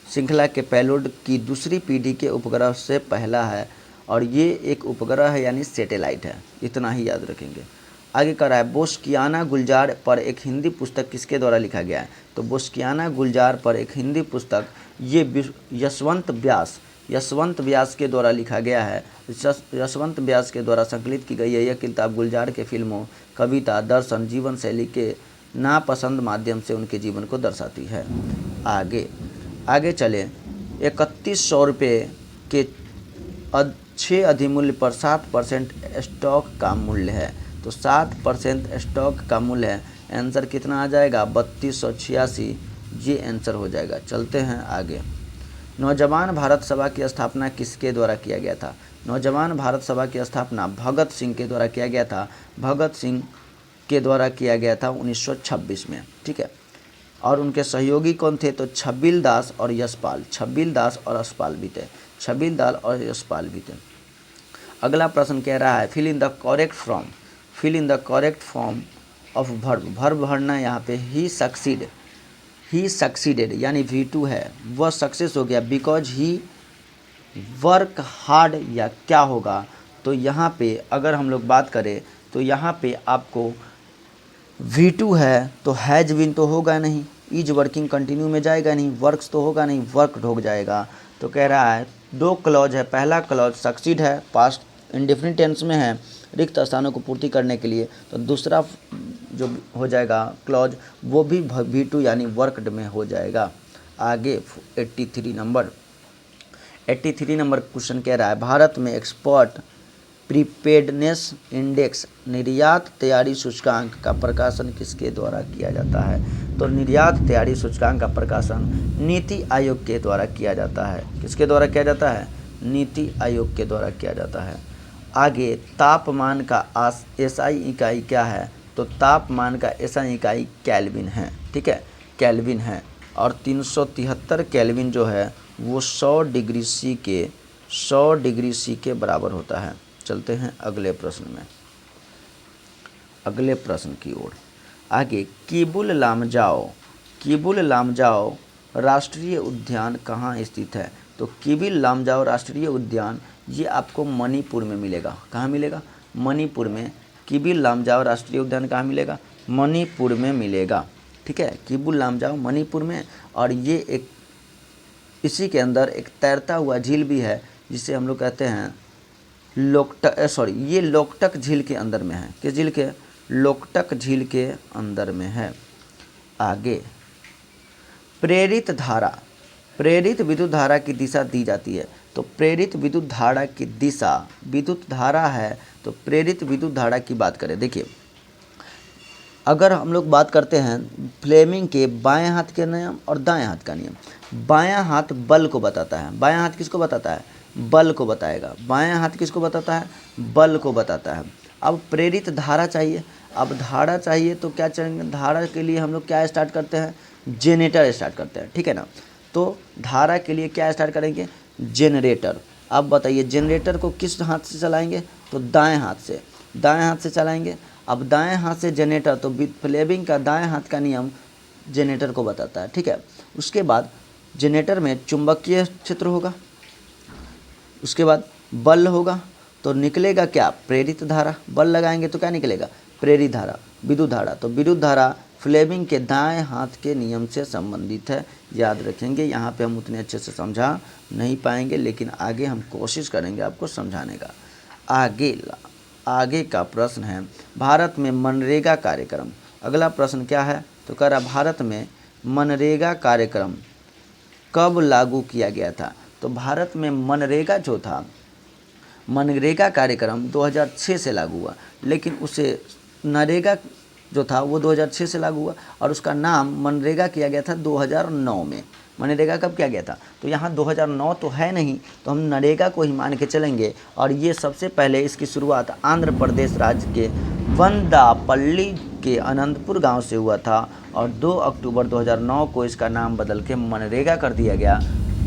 श्रृंखला के पेलोड की दूसरी पीढ़ी के उपग्रह से पहला है, और ये एक उपग्रह है यानी सैटेलाइट है। इतना ही याद रखेंगे। आगे कर रहा है, बोस्कियाना गुलजार पर एक हिंदी पुस्तक किसके द्वारा लिखा गया है? तो बोस्कियाना गुलजार पर एक हिंदी पुस्तक ये यशवंत व्यास के द्वारा लिखा गया है। यशवंत व्यास के द्वारा संकलित की गई है। यह किताब गुलजार के फिल्मों, कविता, दर्शन, जीवन शैली के नापसंद माध्यम से उनके जीवन को दर्शाती है। आगे चले, 3100 रुपये के अच्छे अधिमूल्य पर 7% स्टॉक का मूल्य है। तो 7% स्टॉक का मूल्य है। आंसर कितना आ जाएगा? 3286। ये आंसर हो जाएगा। चलते हैं आगे। नौजवान भारत सभा की स्थापना किसके द्वारा किया गया था? नौजवान भारत सभा की स्थापना भगत सिंह के द्वारा किया गया था। भगत सिंह के द्वारा किया गया था 1926 में। ठीक है, और उनके सहयोगी कौन थे? तो छबिल दास और यशपाल भी थे। अगला प्रश्न कह रहा है, fill in the correct form of verb. Verb भरना यहाँ पे ही सक्सीडेड यानी V2 है, वह सक्सेस हो गया बिकॉज ही वर्क हार्ड, या क्या होगा? तो यहाँ पे अगर हम लोग बात करें तो यहाँ पे आपको V2 है तो हैज बीन तो होगा नहीं, इज वर्किंग कंटिन्यू में जाएगा नहीं, वर्क्स तो होगा नहीं, वर्कड हो जाएगा। तो कह रहा है दो क्लॉज है, पहला क्लॉज सक्सीड है, पास्ट इंडेफिनिट टेंस में है, रिक्त स्थानों को पूर्ति करने के लिए, तो दूसरा जो हो जाएगा क्लॉज वो भी V2 यानी वर्कड में हो जाएगा। आगे 83 नंबर क्वेश्चन कह रहा है भारत में एक्सपोर्ट प्रीपेडनेस इंडेक्स निर्यात तैयारी सूचकांक का प्रकाशन किसके द्वारा किया जाता है? तो निर्यात तैयारी सूचकांक का प्रकाशन नीति आयोग के द्वारा किया जाता है। किसके द्वारा किया जाता है? नीति आयोग के द्वारा किया जाता है। आगे तापमान का एसआई इकाई क्या है? तो तापमान का एसआई इकाई केल्विन है। ठीक है, केल्विन है। और 373 केल्विन जो है वो 100 डिग्री सी के बराबर होता है। चलते हैं अगले प्रश्न में, अगले प्रश्न की ओर। आगे किबुल लामजाओ राष्ट्रीय उद्यान कहाँ स्थित है? तो किबुल लामजाओ राष्ट्रीय उद्यान ये आपको मणिपुर में मिलेगा। कहाँ मिलेगा? मणिपुर में। किबुल लामजाओ राष्ट्रीय उद्यान कहाँ मिलेगा? मणिपुर में मिलेगा। ठीक है, किबुल लामजाओ मणिपुर में। और ये एक इसी के अंदर एक तैरता हुआ झील भी है जिसे हम लोग कहते हैं ये लोकटक झील के अंदर में है। किस झील के? लोकटक झील के अंदर में है। आगे प्रेरित विद्युत धारा की दिशा दी जाती है। तो प्रेरित विद्युत धारा की दिशा, विद्युत धारा है तो प्रेरित विद्युत धारा की बात करें। देखिए, अगर हम लोग बात करते हैं फ्लेमिंग के बाएं हाथ के नियम और दाएं हाथ का नियम, बायां हाथ बल को बताता है। बायां हाथ किसको बताता है? बल को बताएगा। बायां हाथ किसको बताता है? बल को बताता है। अब प्रेरित धारा चाहिए। अब धारा चाहिए तो क्या चाहिए? धारा के लिए हम लोग क्या स्टार्ट करते हैं? जेनरेटर स्टार्ट करते हैं। ठीक है ना, तो धारा के लिए क्या स्टार्ट करेंगे? जेनरेटर। अब बताइए जेनरेटर को किस हाथ से चलाएंगे? तो दाएं हाथ से। दाएं हाथ से चलाएंगे। अब दाएं हाथ से जनरेटर, तो फ्लेमिंग का दाएं हाथ का नियम जनरेटर को बताता है। ठीक है, उसके बाद जनरेटर में चुंबकीय क्षेत्र होगा, उसके बाद बल होगा, तो निकलेगा क्या? प्रेरित धारा। बल लगाएंगे तो क्या निकलेगा? प्रेरित धारा, विद्युत धारा। तो विद्युत धारा फ्लेमिंग के दाएं हाथ के नियम से संबंधित है। याद रखेंगे, यहाँ पे हम उतने अच्छे से समझा नहीं पाएंगे, लेकिन आगे हम कोशिश करेंगे आपको समझाने का। आगे का प्रश्न है भारत में मनरेगा कार्यक्रम। अगला प्रश्न क्या है? तो कह रहा भारत में मनरेगा कार्यक्रम कब लागू किया गया था? तो भारत में मनरेगा जो था, मनरेगा कार्यक्रम 2006 से लागू हुआ, लेकिन उसे नरेगा जो था वो 2006 से लागू हुआ और उसका नाम मनरेगा किया गया था 2009 में। मनरेगा कब किया गया था? तो यहाँ 2009 तो है नहीं, तो हम नरेगा को ही मान के चलेंगे। और ये सबसे पहले इसकी शुरुआत आंध्र प्रदेश राज्य के वंदापल्ली के अनंतपुर गांव से हुआ था और 2 अक्टूबर 2009 को इसका नाम बदल के मनरेगा कर दिया गया।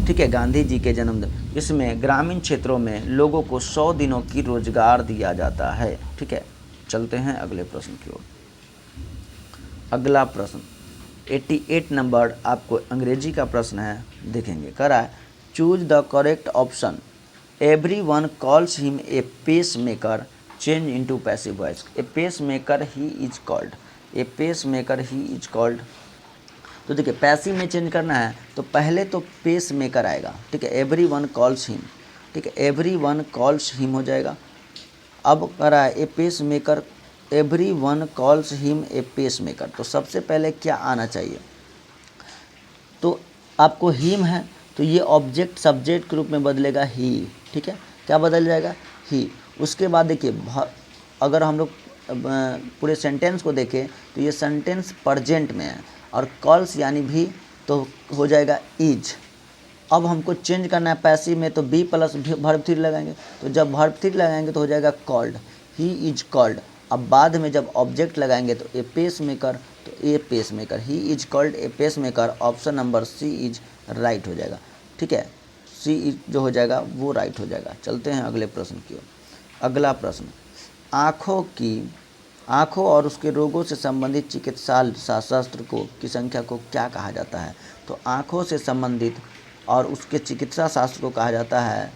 ठीक है, गांधी जी के जन्मदिन। इसमें ग्रामीण क्षेत्रों में लोगों को 100 दिनों की रोजगार दिया जाता है। ठीक है, चलते हैं अगले प्रश्न की ओर। अगला प्रश्न 88 नंबर आपको अंग्रेजी का प्रश्न है, देखेंगे। कह रहा है choose the correct option. Everyone calls him a pacemaker change into passive voice. A pacemaker he is called. A pacemaker he is called. तो देखिए, पैसिव में चेंज करना है तो पहले तो पेस मेकर आएगा। ठीक है, एवरीवन कॉल्स हिम। ठीक है, एवरीवन कॉल्स हिम हो जाएगा। अब कह रहा है a pacemaker, everyone calls him a pacemaker. तो सबसे पहले क्या आना चाहिए? तो आपको हिम है तो ये ऑब्जेक्ट सब्जेक्ट के रूप में बदलेगा ही। ठीक है, क्या बदल जाएगा? ही। उसके बाद देखिए, अगर हम लोग पूरे सेंटेंस को देखें तो ये सेंटेंस प्रेजेंट में है और कॉल्स यानी भी तो हो जाएगा इज। अब हमको चेंज करना है पैसिव में, तो बी प्लस वर्ब थ्री लगाएंगे। तो जब वर्ब थ्री लगाएंगे तो हो जाएगा कॉल्ड, ही इज कॉल्ड। अब बाद में जब ऑब्जेक्ट लगाएंगे तो ए पेस मेकर, तो a pacemaker, he is called a pacemaker. Option number C is right हो जाएगा। ठीक है, सी इज जो हो जाएगा वो राइट हो जाएगा। चलते हैं अगले प्रश्न की ओर। अगला प्रश्न, आँखों और उसके रोगों से संबंधित चिकित्सा शास्त्र की संख्या को क्या कहा जाता है? तो आँखों से संबंधित और उसके चिकित्सा शास्त्र को कहा जाता है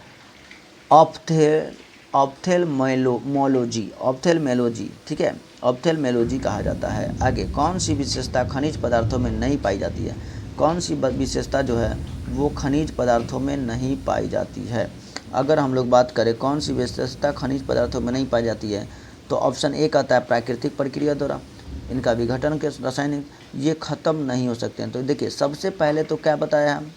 ऑप्थेल्मोलॉजी, ऑप्थेल्मोलॉजी, ठीक है, ऑप्थेल्मोलॉजी कहा जाता है। आगे, कौन सी विशेषता खनिज पदार्थों में नहीं पाई जाती है? कौन सी विशेषता जो है वो खनिज पदार्थों में नहीं पाई जाती है? अगर हम लोग बात करें कौन सी विशेषता खनिज पदार्थों में नहीं पाई जाती है, तो ऑप्शन ए आता है प्राकृतिक प्रक्रिया द्वारा, इनका विघटन के रासायनिक, ये ख़त्म नहीं हो सकते हैं। तो देखिए, सबसे पहले तो क्या बताया हम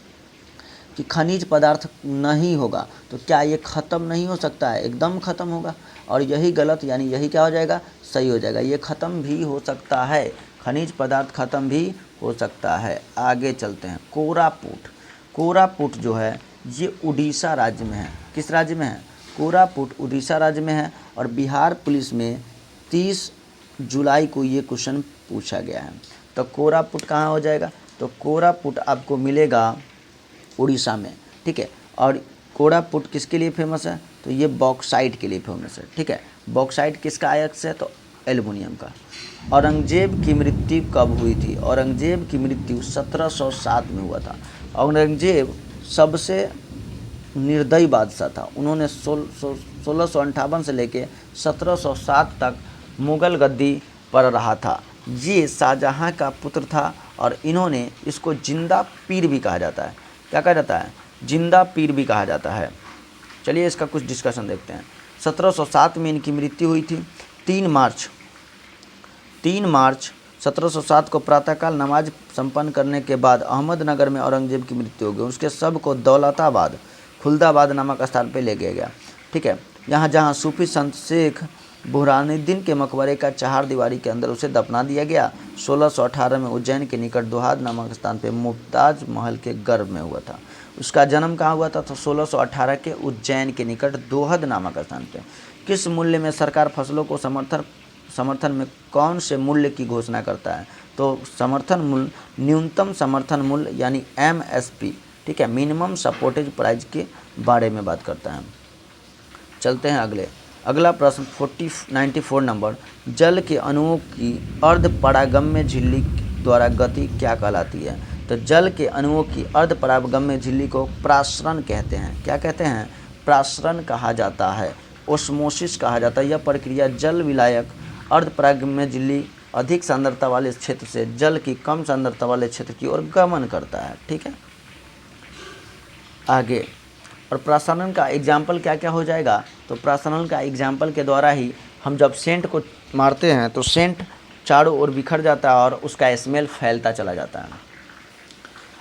कि खनिज पदार्थ नहीं होगा, तो क्या ये ख़त्म नहीं हो सकता है? एकदम ख़त्म होगा, और यही गलत, यानी यही क्या हो जाएगा? सही हो जाएगा। ये ख़त्म भी हो सकता है, खनिज पदार्थ ख़त्म भी हो सकता है। आगे चलते हैं। कोरापुट, कोरापुट जो है ये उड़ीसा राज्य में है। किस राज्य में है? कोरापुट उड़ीसा राज्य में है, और बिहार पुलिस में 30 जुलाई को ये क्वेश्चन पूछा गया है। तो कोरापुट कहाँ हो जाएगा? तो कोरापुट आपको मिलेगा उड़ीसा में, ठीक है। और कोरापुट किसके लिए फेमस है? तो ये बॉक्साइट के लिए फेमस है, ठीक है। बॉक्साइट किसका अयस्क है? तो एल्युमिनियम का। औरंगजेब की मृत्यु कब हुई थी? औरंगजेब की मृत्यु 1707 में हुआ था। औरंगजेब सबसे निर्दयी बादशाह था। उन्होंने 1658 से लेके 1707 तक मुग़ल गद्दी पर रहा था। ये शाहजहाँ का पुत्र था, और इन्होंने इसको जिंदा पीर भी कहा जाता है। क्या कहा जाता है? जिंदा पीर भी कहा जाता है। चलिए इसका कुछ डिस्कशन देखते हैं। 1707 में इनकी मृत्यु हुई थी। 3 मार्च 1707 को प्रातःकाल नमाज संपन्न करने के बाद अहमदनगर में औरंगजेब की मृत्यु हो गई। उसके शव को दौलताबाद, खुलदाबाद नामक स्थान पर ले गया गया, ठीक है। यहाँ जहाँ सूफी संत शेख बुरहानुद्दीन के मकबरे का 4 दीवारी के अंदर उसे दफना दिया गया। 1618 में उज्जैन के निकट दोहाद नामक स्थान पर मुमताज महल के गर्भ में हुआ था। उसका जन्म कहाँ हुआ था? तो 1618 के उज्जैन के निकट दोहद नामक स्थान पर। किस मूल्य में सरकार फसलों को समर्थन में कौन से मूल्य की घोषणा करता है? तो समर्थन मूल्य, न्यूनतम समर्थन मूल्य यानी MSP, ठीक है, मिनिमम सपोर्टेज प्राइस के बारे में बात करता है। चलते हैं अगला प्रश्न 94 नंबर। जल के अणुओं की अर्धपरागम्य झिल्ली द्वारा गति क्या कहलाती है? तो जल के अणुओं की अर्धपरागम्य झिल्ली को प्रासरण कहते हैं। क्या कहते हैं? प्रासरण कहा जाता है, ओस्मोसिस कहा जाता है। यह प्रक्रिया जल विलायक अर्धपरागम्य झिल्ली अधिक सांद्रता वाले क्षेत्र से जल की कम सांद्रता वाले क्षेत्र की ओर गमन करता है, ठीक है। आगे, और प्रासरण का एग्जाम्पल क्या क्या हो जाएगा? तो प्रासरण का एग्जाम्पल के द्वारा ही हम जब सेंट को मारते हैं तो सेंट चारों ओर बिखर जाता है और उसका स्मेल फैलता चला जाता है।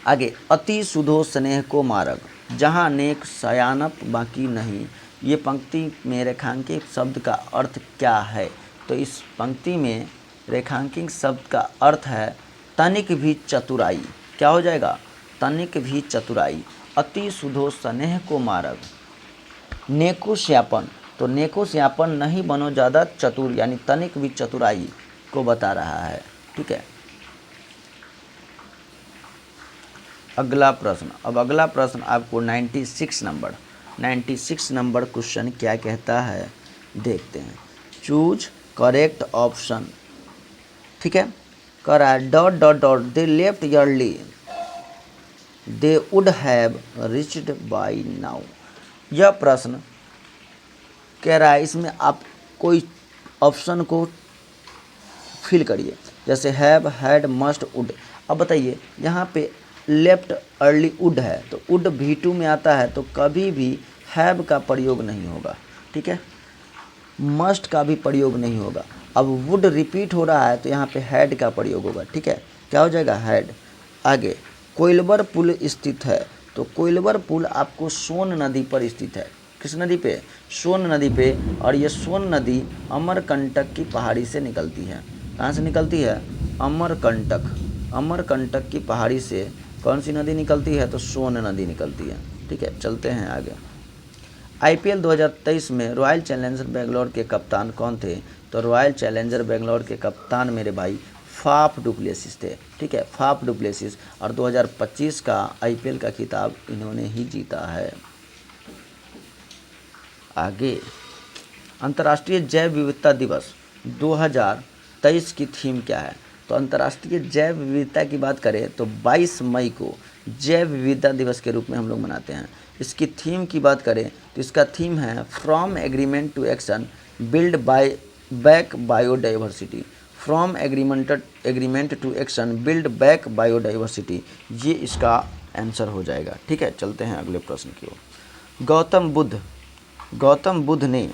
आगे, अति सुधो स्नेह को मारग, जहाँ नेक सयानप बाकी नहीं। ये पंक्ति में रेखांकित शब्द का अर्थ क्या है? तो इस पंक्ति में रेखांकित शब्द का अर्थ है तनिक भी चतुराई। क्या हो जाएगा? तनिक भी चतुराई। अति सुधो स्नेह को मारग। नेको श्यापन, तो नेको श्यापन नहीं बनो ज़्यादा चतुर, यानी तनिक भी चतुराई को बता रहा है, ठीक है। अगला प्रश्न, अब अगला प्रश्न आपको 96 नंबर क्वेश्चन क्या कहता है देखते हैं। चूज करेक्ट ऑप्शन, ठीक है। कर रहा है dot dot dot they left early they would have reached by now. यह प्रश्न कह रहा है, इसमें आप कोई ऑप्शन को फिल करिए, जैसे हैव, हैड, मस्ट, वुड। अब बताइए, यहाँ पे लेफ्ट अर्ली वुड है, तो वुड V2 में आता है, तो कभी भी हैव का प्रयोग नहीं होगा, ठीक है। मस्ट का भी प्रयोग नहीं होगा। अब वुड रिपीट हो रहा है, तो यहाँ पे हैड का प्रयोग होगा, ठीक है। क्या हो जाएगा? हैड। आगे, कोइलवर पुल स्थित है, तो कोइलवर पुल आपको सोन नदी पर स्थित है। किस नदी पे? सोन नदी पे। और ये सोन नदी अमरकंटक की पहाड़ी से निकलती है। कहाँ से निकलती है? अमरकंटक की पहाड़ी से कौन सी नदी निकलती है? तो सोन नदी निकलती है, ठीक है। चलते हैं आगे। IPL 2023 में रॉयल चैलेंजर बेंगलोर के कप्तान कौन थे? तो रॉयल चैलेंजर बेंगलोर के कप्तान मेरे भाई फाफ डुप्लेसिस थे, ठीक है, फाफ डुप्लेसिस। और 2025 का IPL का खिताब इन्होंने ही जीता है। आगे, अंतर्राष्ट्रीय जैव विविधता दिवस 2023 की थीम क्या है? तो अंतर्राष्ट्रीय जैव विविधता की बात करें तो 22 मई को जैव विविधता दिवस के रूप में हम लोग मनाते हैं। इसकी थीम की बात करें तो इसका थीम है from agreement to action build by back biodiversity. From agreement to action build back biodiversity, ये इसका आंसर हो जाएगा। ठीक है, चलते हैं अगले प्रश्न की ओर। गौतम बुद्ध ने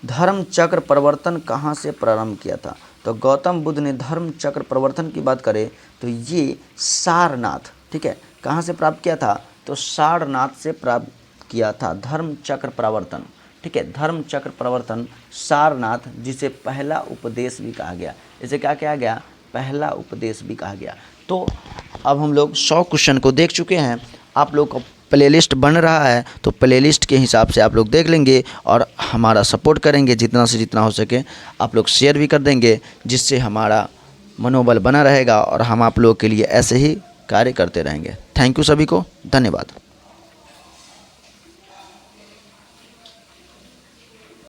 धर्म चक्र प्रवर्तन कहाँ से प्रारंभ किया था? तो गौतम बुद्ध ने धर्म चक्र प्रवर्तन की बात करें तो ये सारनाथ, ठीक है, कहाँ से प्राप्त किया था? तो सारनाथ से प्राप्त किया था धर्म चक्र प्रवर्तन। ठीक है, धर्म चक्र प्रवर्तन सारनाथ, जिसे पहला उपदेश भी कहा गया। इसे क्या कहा गया? पहला उपदेश भी कहा गया। तो अब हम लोग 100 क्वेश्चन को देख चुके हैं। आप लोग को प्लेलिस्ट बन रहा है, तो प्लेलिस्ट के हिसाब से आप लोग देख लेंगे और हमारा सपोर्ट करेंगे जितना से जितना हो सके। आप लोग शेयर भी कर देंगे, जिससे हमारा मनोबल बना रहेगा और हम आप लोगों के लिए ऐसे ही कार्य करते रहेंगे। थैंक यू सभी को, धन्यवाद।